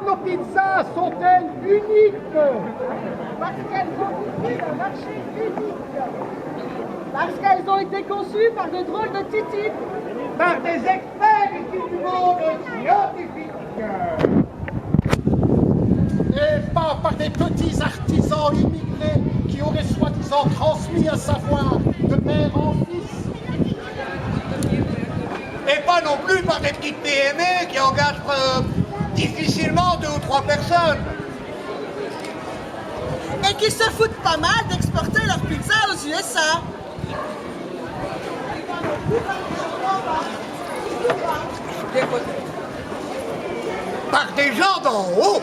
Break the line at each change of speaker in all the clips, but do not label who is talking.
nos pizzas sont-elles uniques?
Parce qu'elles occupent le marché unique. Parce qu'elles ont été conçues par de drôles de titis.
Par des experts issus du monde scientifique. Et pas par des petits artisans immigrés qui auraient soi-disant transmis un savoir de père en fils.
Et pas non plus par des petites PME qui engagent difficilement 2 ou 3 personnes.
Et qui se foutent pas mal d'exporter leur pizza aux USA.
Par des gens d'en haut.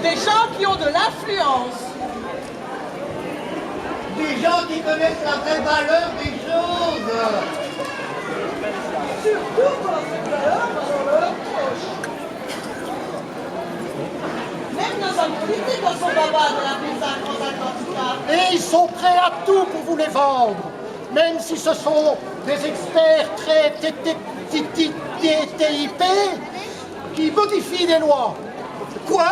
Des gens qui ont de l'influence.
Des gens qui connaissent la vraie valeur des choses.
Surtout quand cette valeur dans leur poche. Même nos hommes politiques en sont bavards de la pizza transatlantique.
Et ils sont prêts à tout pour vous les vendre, même si ce sont des experts très TTIP qui modifient les lois.
Quoi?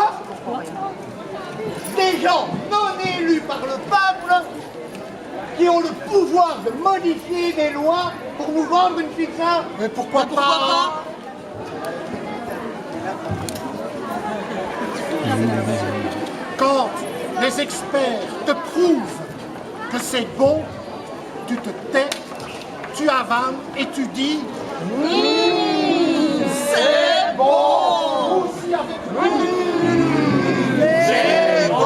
Des gens non élus par le peuple qui ont le pouvoir de modifier des lois pour nous vendre une pizza?
Mais pourquoi pas? Quand les experts te prouvent que c'est bon, tu te tais, tu avales et tu dis
C'est bon.
Aussi avec c'est bon.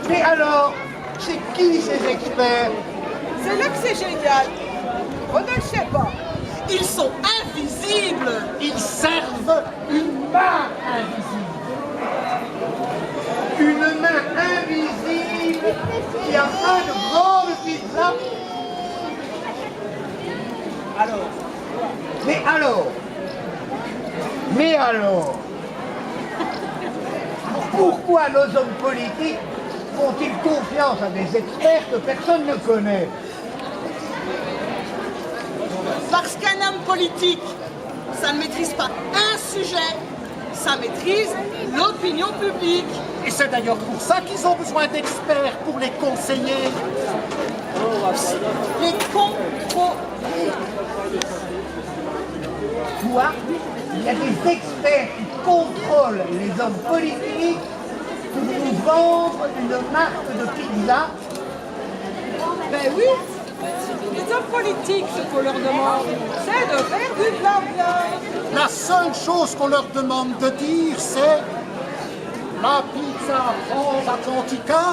Mais alors, c'est qui ces experts?
C'est là que c'est génial. On ne le sait pas. Ils sont invisibles.
Ils servent une main invisible.
Une main invisible qui a fait de grandes pizzas. Mais alors, pourquoi nos hommes politiques font-ils confiance à des experts que personne ne connaît?
Parce qu'un homme politique, ça ne maîtrise pas un sujet, ça maîtrise l'opinion publique.
Et c'est d'ailleurs pour ça qu'ils ont besoin d'experts pour les conseiller.
Les contrôler.
Quoi? Il y a des experts qui contrôlent les hommes politiques pour nous vendre une marque de pizza?
Ben oui, les hommes politiques, ce qu'on leur demande, c'est de faire du blabla.
La seule chose qu'on leur demande de dire, c'est la pizza transatlantica,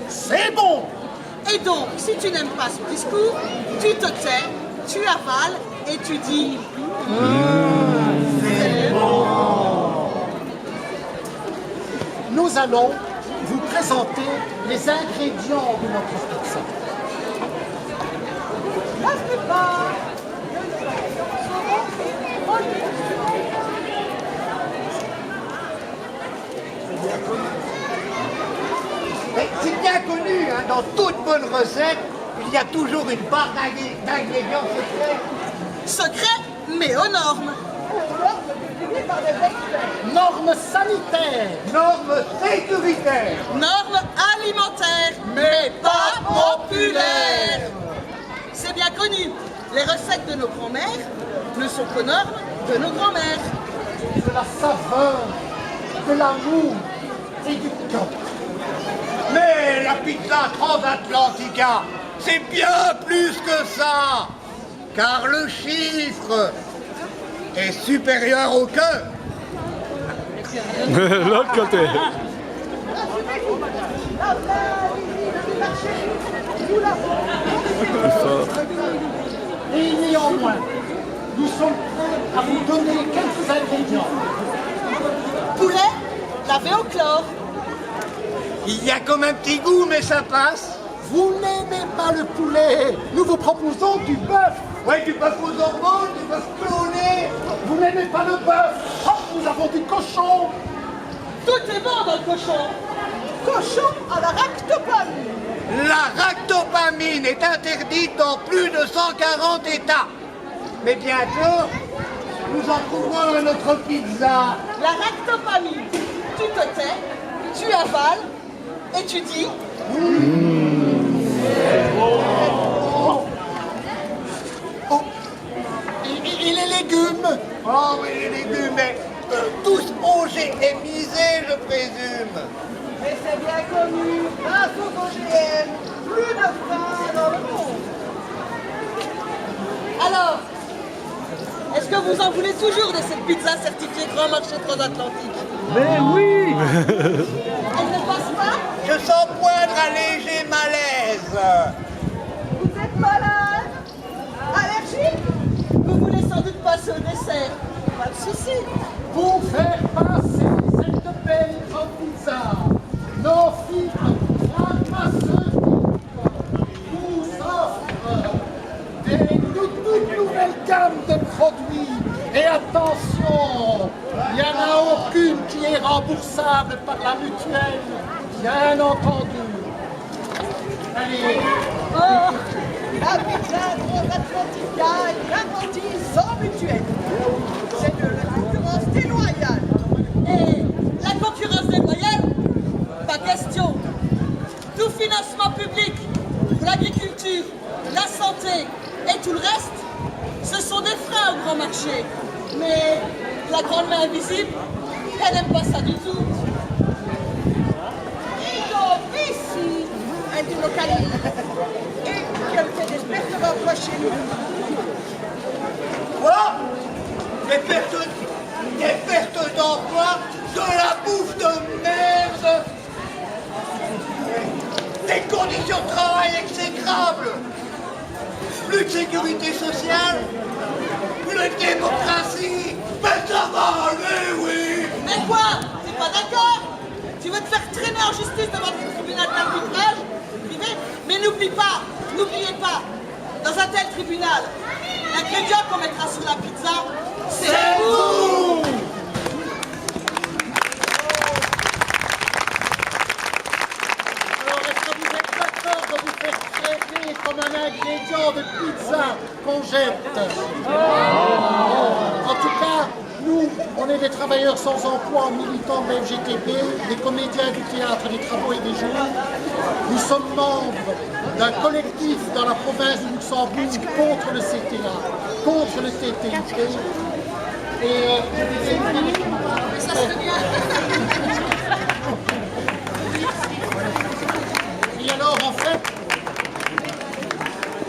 c'est bon.
Et donc, si tu n'aimes pas ce discours, tu te tais, tu avales et tu dis
C'est bon. Nous allons vous présenter les ingrédients de notre pizza.
la plupart.
Mais c'est bien connu, hein, dans toute bonne recette, il y a toujours une part d'ingrédients secrets.
Secret, mais aux normes.
Normes sanitaires,
Normes sécuritaires.
Normes alimentaires, mais pas populaires. C'est bien connu. Les recettes de nos grands-mères ne sont qu'aux normes de nos grands-mères.
de la saveur, de l'amour et du cœur.
Mais la pizza transatlantica, c'est bien plus que ça. Car le chiffre est supérieur au cœur.
L'autre côté.
Et néanmoins, nous sommes prêts à vous donner quelques ingrédients.
Poulet, lavé au chlore.
Il y a comme un petit goût, mais ça passe.
Vous n'aimez pas le poulet, nous vous proposons du bœuf.
Ouais, du bœuf aux hormones, du bœuf cloné.
Vous n'aimez pas le bœuf, oh, nous avons du cochon.
Tout est bon dans le cochon. Cochon à la ractopamine.
La ractopamine est interdite dans plus de 140 États. Mais bientôt, nous en trouverons à notre pizza.
La ractopamine. Tu te tais, tu avales et tu dis.
Oh. Et les légumes?
Oh oui, les légumes, mais tous rongés et misés, je présume.
Mais c'est bien connu, grâce aux OGM, plus de faim dans le monde. Alors, est-ce que vous en voulez toujours de cette pizza certifiée Grand Marché Transatlantique?
Mais oui!
Elle ne passe pas?
Je sens poindre un léger malaise.
Vous êtes malade? Allergique? Vous voulez sans doute passer au dessert? Pas de souci.
Pour faire passer cette belle pizza, nos fibres pharmaceutiques vous offrent toute nouvelle gamme de produits. Et attention, il n'y en a aucune qui est remboursable par la mutuelle, bien entendu. Allez.
Oh, la pizza Transatlantica est garantie sans mutuelle. C'est de la concurrence déloyale. Et la concurrence déloyale? Pas question. Tout financement public pour l'agriculture, la santé et tout le reste, ce sont des freins au grand marché. Mais la grande main invisible, elle n'aime pas ça du tout. Ici, elle délocalise. Et qu'elle fait des pertes d'emploi chez nous.
Quoi? Des pertes d'emploi, de la bouffe de merde, des conditions de travail exécrables, plus de sécurité sociale, plus de démocratie, mais ça va aller, oui!
Mais quoi? T'es pas d'accord? Tu veux te faire traîner en justice devant le tribunal d'arbitrage privé? Mais n'oubliez pas, dans un tel tribunal, l'ingrédient qu'on mettra sur la pizza, c'est vous!
Alors, est-ce que vous êtes d'accord de vous faire traiter comme un ingrédient de pizza qu'on jette? En tout cas, nous, on est des travailleurs sans emploi, militants de la FGTB, des comédiens du théâtre des travaux et des jours. Nous sommes membres d'un collectif dans la province du Luxembourg contre le CTA, contre le TTIP.
Ça serait bien.
Et alors, en fait,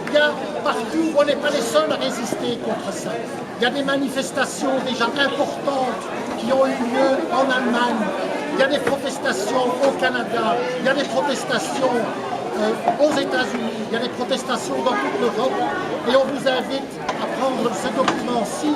il y a partout, on n'est pas les seuls à résister contre ça. Il y a des manifestations déjà importantes qui ont eu lieu en Allemagne. Il y a des protestations au Canada. Il y a des protestations aux États-Unis. Il y a des protestations dans toute l'Europe. Et on vous invite à prendre ce document-ci.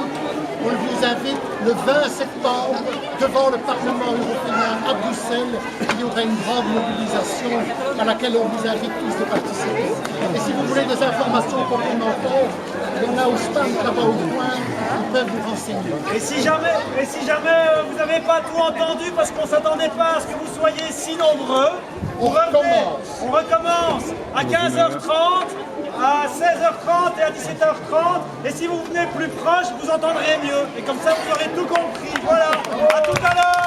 On vous invite le 20 septembre devant le Parlement européen à Bruxelles. Il y aura une grande mobilisation à laquelle on vous invite tous de participer. Et si vous voulez des informations complémentaires, il y en a au stand là-bas au coin, ils peuvent vous renseigner.
Et si jamais vous n'avez pas tout entendu parce qu'on ne s'attendait pas à ce que vous soyez si nombreux,
On
recommence à 15h30, à 16h30 et à 17h30. Et si vous venez plus proche, vous entendrez mieux. Et comme ça, vous aurez tout compris. Voilà, à tout à l'heure.